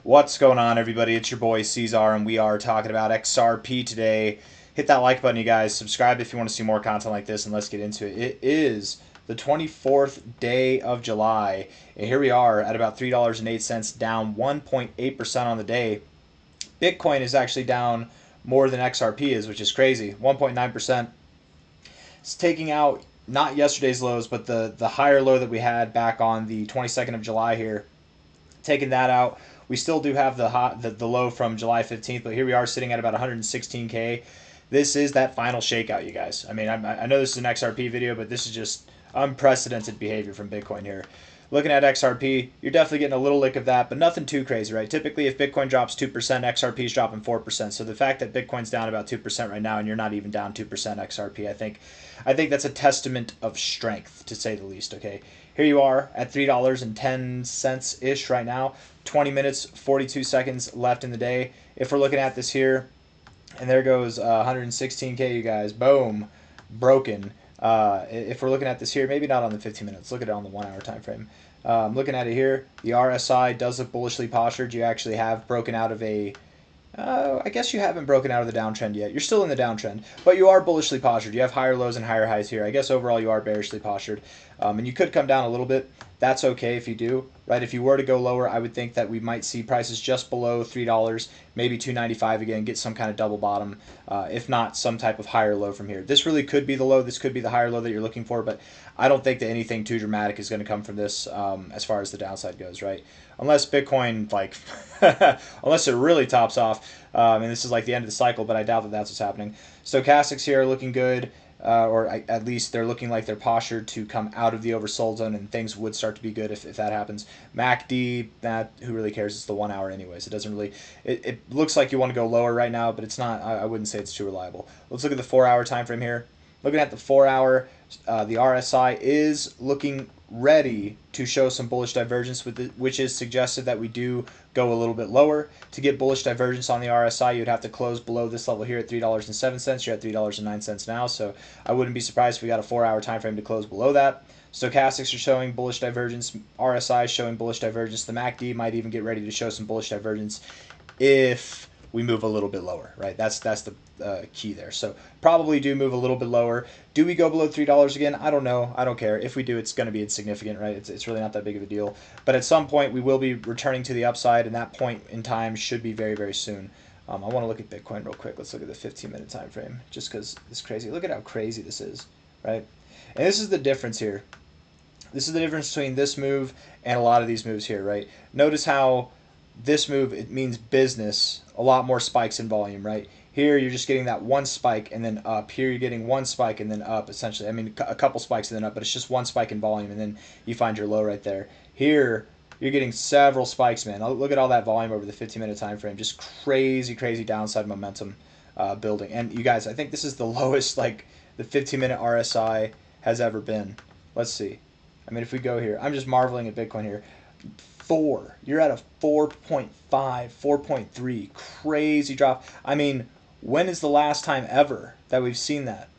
What's going on, everybody? It's your boy C-Zar, and we are talking about XRP today. Hit that like button, you guys. Subscribe if you want to see more content like this, and let's get into it. It is the 24th day of July, and here we are at about $3.08, down 1.8% on the day. Bitcoin is actually down more than XRP is, which is crazy, 1.9%. It's taking out not yesterday's lows, but the higher low that we had back on the 22nd of July here. Taking that out, we still do have the low from July 15th, but here we are sitting at about 116K. This is that final shakeout, you guys. I mean, I know this is an XRP video, but this is just unprecedented behavior from Bitcoin here. Looking at XRP, you're definitely getting a little lick of that, but nothing too crazy, right? Typically, if Bitcoin drops 2%, XRP is dropping 4%. So the fact that Bitcoin's down about 2% right now, and you're not even down 2% XRP, I think that's a testament of strength, to say the least. Okay, here you are at $3.10 ish right now. 20 minutes, 42 seconds left in the day. If we're looking at this here, and there goes 116K, you guys. Boom, broken. If we're looking at this here, maybe not on the 15 minutes, look at it on the 1 hour time frame. Looking at it here, the RSI does look bullishly postured. You actually have broken out of a, I guess you haven't broken out of the downtrend yet. You're still in the downtrend, but you are bullishly postured. You have higher lows and higher highs here. I guess overall you are bearishly postured, and you could come down a little bit. That's okay if you do, right? If you were to go lower, I would think that we might see prices just below $3, maybe $2.95 again, get some kind of double bottom, if not some type of higher low from here. This really could be the low. This could be the higher low that you're looking for, but I don't think that anything too dramatic is going to come from this as far as the downside goes, right? Unless Bitcoin, like, unless it really tops off, and this is like the end of the cycle, but I doubt that that's what's happening. Stochastics here are looking good. Or at least they're looking like they're postured to come out of the oversold zone, and things would start to be good if that happens. MACD, who really cares? It's the 1 hour anyways. It doesn't really. It looks like you want to go lower right now, but it's not. I wouldn't say it's too reliable. Let's look at the 4 hour time frame here. Looking at the 4 hour, the RSI is looking ready to show some bullish divergence, which is suggested that we do go a little bit lower. To get bullish divergence on the RSI, you'd have to close below this level here at $3.07. You're at $3.09 now, so I wouldn't be surprised if we got a 4 hour time frame to close below that. Stochastics are showing bullish divergence. RSI is showing bullish divergence. The MACD might even get ready to show some bullish divergence if we move a little bit lower, right? That's the key there. So probably do move a little bit lower. Do we go below $3 again? I don't know. I don't care. If we do, it's going to be insignificant, right? It's really not that big of a deal. But at some point, we will be returning to the upside, and that point in time should be very, very soon. I want to look at Bitcoin real quick. Let's look at the 15-minute time frame, just because it's crazy. Look at how crazy this is, right? And this is the difference here. This is the difference between this move and a lot of these moves here, right? Notice how this move, it means business, a lot more spikes in volume, right? Here you're just getting that one spike and then up. Here you're getting one spike and then up, essentially. I mean, a couple spikes and then up, but it's just one spike in volume, and then you find your low right there. Here you're getting several spikes, man. Look at all that volume over the 15-minute time frame. Just crazy, crazy downside momentum building. And you guys, I think this is the lowest, like, the 15-minute RSI has ever been. Let's see. I mean, if we go here, I'm just marveling at Bitcoin here. You're at a 4.5, 4.3. Crazy drop. I mean, when is the last time ever that we've seen that?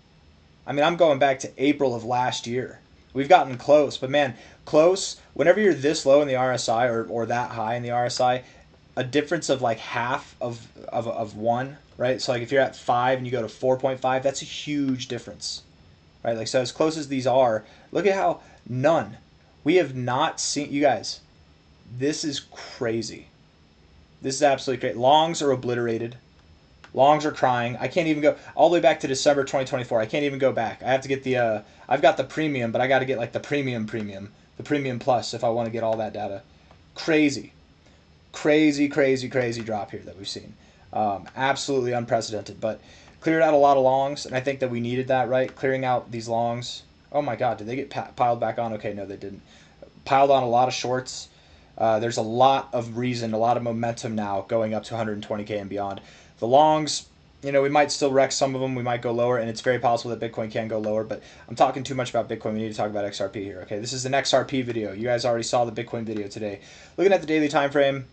I mean, I'm going back to April of last year. We've gotten close, but man, close, whenever you're this low in the RSI or that high in the RSI, a difference of like half of 1, right? So like if you're at 5 and you go to 4.5, that's a huge difference, right? Like, so as close as these are, look at how none. We have not seen, you guys, this is crazy. This is absolutely crazy. Longs are obliterated. Longs are crying. I can't even go all the way back to December 2024. I can't even go back. I have to get the, I've got the premium, but I got to get like the premium, the premium plus if I want to get all that data. Crazy. Crazy, crazy, crazy drop here that we've seen. Absolutely unprecedented, but cleared out a lot of longs, and I think that we needed that, right? Clearing out these longs. Oh my God, did they get piled back on? Okay, no, they didn't. Piled on a lot of shorts. There's a lot of reason, a lot of momentum now going up to 120K and beyond. The longs, you know, we might still wreck some of them. We might go lower, and it's very possible that Bitcoin can go lower, but I'm talking too much about Bitcoin. We need to talk about XRP here, okay? This is an XRP video. You guys already saw the Bitcoin video today. Looking at the daily time frame,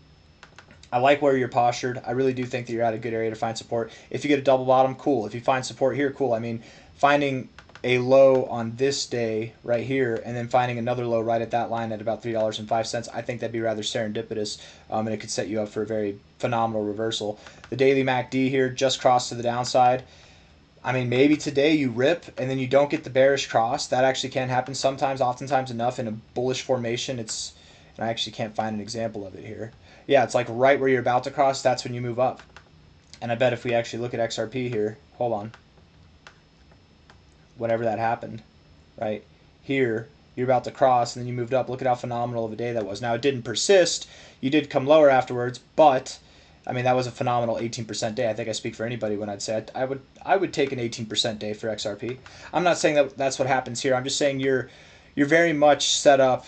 I like where you're postured. I really do think that you're at a good area to find support. If you get a double bottom, cool. If you find support here, cool. I mean, finding a low on this day right here and then finding another low right at that line at about $3.05, I think that'd be rather serendipitous, and it could set you up for a very phenomenal reversal. The daily MACD here just crossed to the downside. I mean, maybe today you rip and then you don't get the bearish cross. That actually can happen sometimes, oftentimes enough in a bullish formation. And I actually can't find an example of it here. Yeah, it's like right where you're about to cross, that's when you move up. And I bet if we actually look at XRP here, hold on, whenever that happened, right here, you're about to cross and then you moved up. Look at how phenomenal of a day that was. Now, it didn't persist. You did come lower afterwards, but I mean, that was a phenomenal 18% day. I think I speak for anybody when I'd say I would take an 18% day for XRP. I'm not saying that that's what happens here. I'm just saying you're very much set up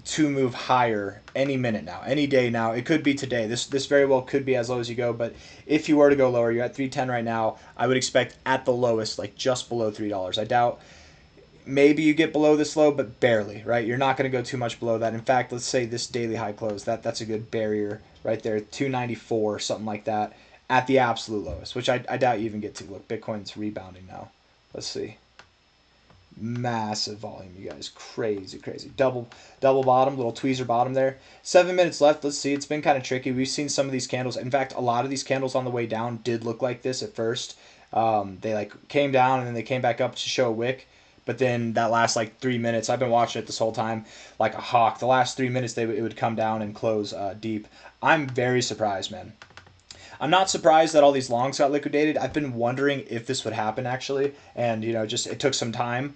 to move higher any minute now, any day now. It could be today. This very well could be as low as you go, but if you were to go lower, you're at 310 right now. I would expect at the lowest, like just below $3. I doubt maybe you get below this low, but barely, right? You're not going to go too much below that. In fact, let's say this daily high close, that's a good barrier right there, 294, something like that, at the absolute lowest, which I doubt you even get to. Look, Bitcoin's rebounding now. Let's see. Massive volume, you guys. Crazy, crazy. Double bottom, little tweezer bottom there. 7 minutes left. Let's see. It's been kind of tricky. We've seen some of these candles. In fact, a lot of these candles on the way down did look like this at first. They like came down and then they came back up to show a wick. But then that last like 3 minutes, I've been watching it this whole time like a hawk. The last 3 minutes, it would come down and close deep. I'm very surprised, man. I'm not surprised that all these longs got liquidated. I've been wondering if this would happen actually, and just it took some time.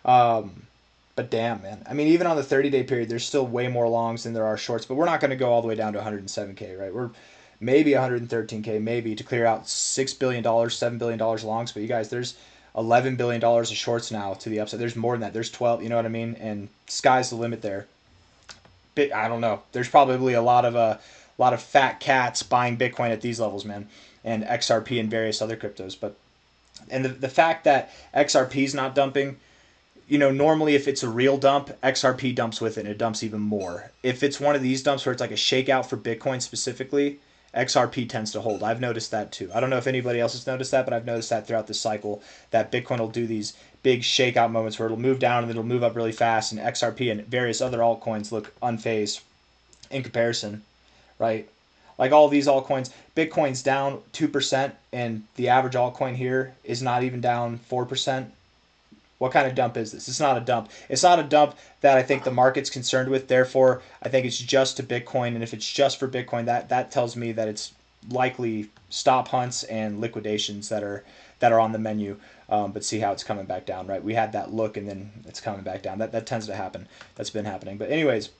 But damn, man. I mean, even on the 30-day period, there's still way more longs than there are shorts. But we're not going to go all the way down to 107K, right? We're maybe 113K, maybe to clear out $6 billion, $7 billion longs. But you guys, there's $11 billion of shorts now to the upside. There's more than that. There's 12, you know what I mean? And sky's the limit there. I don't know. There's probably a lot of fat cats buying Bitcoin at these levels, man, and XRP and various other cryptos. But the fact that XRP is not dumping, normally if it's a real dump, XRP dumps with it and it dumps even more. If it's one of these dumps where it's like a shakeout for Bitcoin specifically, XRP tends to hold. I've noticed that too. I don't know if anybody else has noticed that, but I've noticed that throughout this cycle that Bitcoin will do these big shakeout moments where it'll move down and then it'll move up really fast, and XRP and various other altcoins look unfazed in comparison, right? Like all these altcoins, Bitcoin's down 2% and the average altcoin here is not even down 4%. What kind of dump is this? It's not a dump. It's not a dump that I think the market's concerned with. Therefore, I think it's just to Bitcoin. And if it's just for Bitcoin, that tells me that it's likely stop hunts and liquidations that are on the menu. But see how it's coming back down, right? We had that look and then it's coming back down. That tends to happen. That's been happening. But anyways,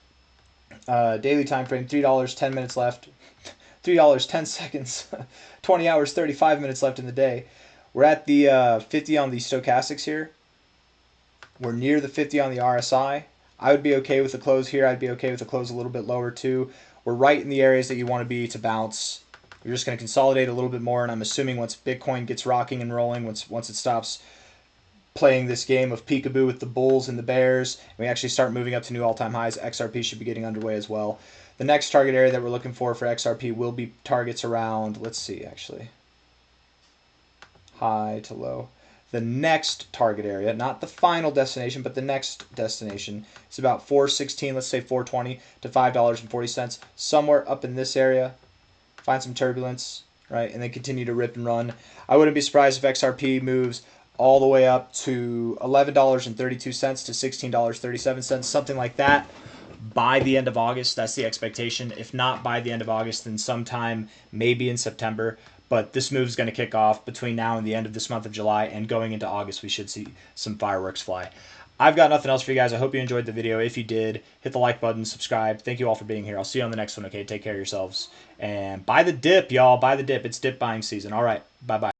daily time frame, $3, 10 minutes left. $3, 10 seconds. 20 hours, 35 minutes left in the day. We're at the 50 on the stochastics here. We're near the 50 on the RSI. I would be okay with the close here. I'd be okay with the close a little bit lower too. We're right in the areas that you want to be to bounce. You're just going to consolidate a little bit more, and I'm assuming once Bitcoin gets rocking and rolling, once it stops playing this game of peekaboo with the bulls and the bears, and we actually start moving up to new all-time highs, XRP should be getting underway as well. The next target area that we're looking for XRP will be targets around, let's see actually, high to low. The next target area, not the final destination, but the next destination, is about 416, let's say 420 to $5.40, somewhere up in this area. Find some turbulence, right, and then continue to rip and run. I wouldn't be surprised if XRP moves all the way up to $11.32 to $16.37, something like that by the end of August. That's the expectation. If not by the end of August, then sometime maybe in September. But this move is going to kick off between now and the end of this month of July, and going into August, we should see some fireworks fly. I've got nothing else for you guys. I hope you enjoyed the video. If you did, hit the like button, subscribe. Thank you all for being here. I'll see you on the next one, okay? Take care of yourselves. And buy the dip, y'all. Buy the dip. It's dip buying season. All right. Bye-bye.